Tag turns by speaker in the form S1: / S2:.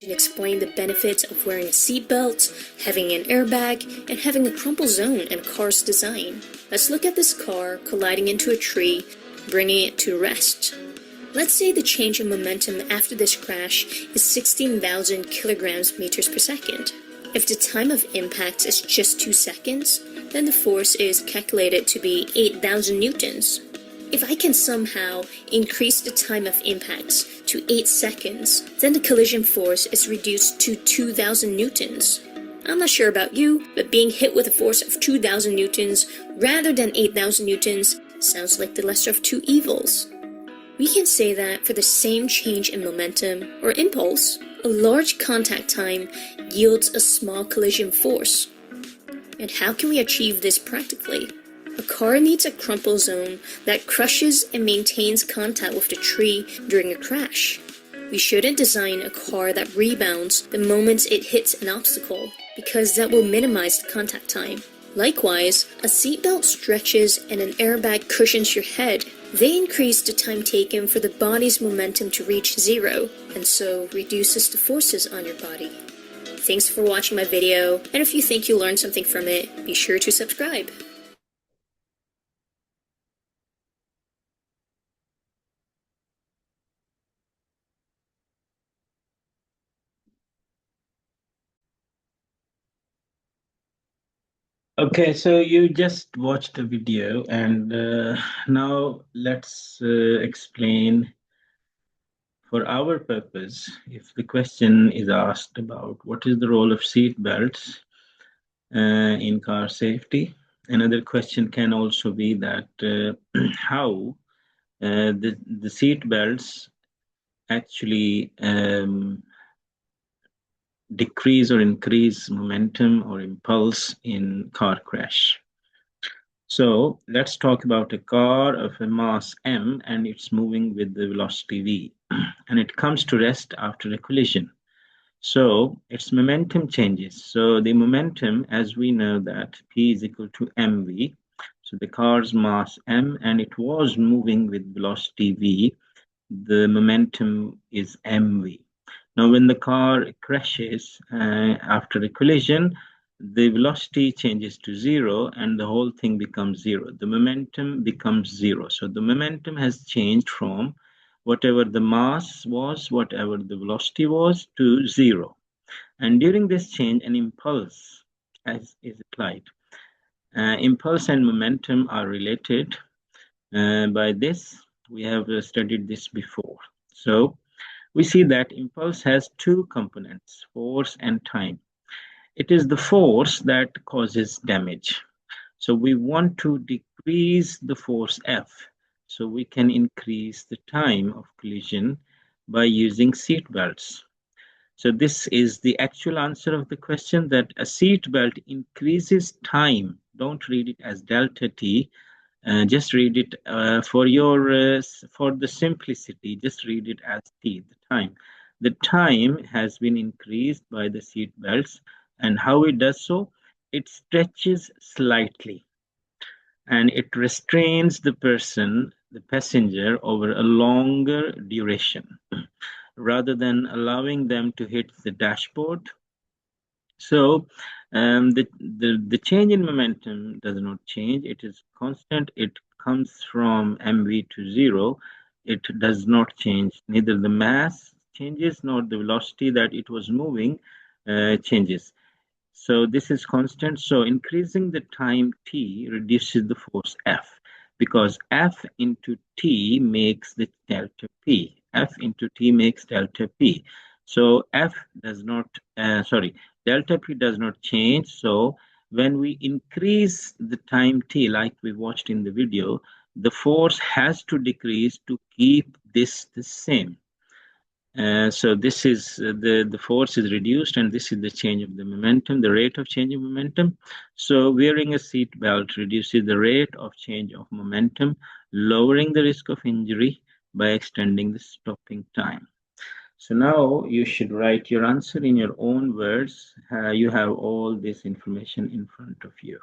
S1: and explain the benefits of wearing a seatbelt, having an airbag, and having a crumple zone in a car's design. Let's look at this car colliding into a tree, bringing it to rest. Let's say the change in momentum after this crash is 16,000 kilograms meters per second. If the time of impact is just 2 seconds, then the force is calculated to be 8,000 newtons. If I can somehow increase the time of impact to 8 seconds, then the collision force is reduced to 2,000 newtons. I'm not sure about you, but being hit with a force of 2,000 newtons rather than 8,000 newtons sounds like the lesser of two evils. We can say that for the same change in momentum or impulse, a large contact time yields a small collision force. And how can we achieve this practically? A car needs a crumple zone that crushes and maintains contact with the tree during a crash. We shouldn't design a car that rebounds the moment it hits an obstacle, because that will minimize the contact time. Likewise, a seatbelt stretches and an airbag cushions your head. They increase the time taken for the body's momentum to reach zero, and so reduces the forces on your body. Thanks for watching my video, and if you think you learned something from it, be sure to subscribe.
S2: Okay, so you just watched a video, and now let's explain for our purpose. If the question is asked about what is the role of seat belts in car safety, another question can also be that how the seat belts actually decrease or increase momentum or impulse in car crash. So let's talk about a car of a mass m and it's moving with the velocity v and it comes to rest after a collision. So its momentum changes. So the momentum, as we know that p is equal to mv, so the car's mass m and it was moving with velocity v, the momentum is mv. Now, when the car crashes after a collision, the velocity changes to zero and the whole thing becomes zero. The momentum becomes zero. So the momentum has changed from whatever the mass was, whatever the velocity was, to zero. And during this change, an impulse is applied. Impulse and momentum are related. By this, we have studied this before. So we see that impulse has two components, force and time. It is the force that causes damage. So we want to decrease the force F so we can increase the time of collision by using seat belts. So this is the actual answer of the question, that a seat belt increases time. Don't read it as delta T. Just read it for the simplicity. Just read it as T, the time. The time has been increased by the seat belts, and how it does so? It stretches slightly, and it restrains the passenger, over a longer duration, rather than allowing them to hit the dashboard. So the change in momentum does not change. It is constant. It comes from mv to zero. It does not change. Neither the mass changes nor the velocity that it was moving changes. So this is constant. So increasing the time t reduces the force F, because F into T makes the delta P. F into T makes delta P. So delta P does not change. So when we increase the time T, like we watched in the video, the force has to decrease to keep this the same. So this is the force is reduced, and this is the change of the momentum, the rate of change of momentum. So wearing a seat belt reduces the rate of change of momentum, lowering the risk of injury by extending the stopping time. So now you should write your answer in your own words. You have all this information in front of you.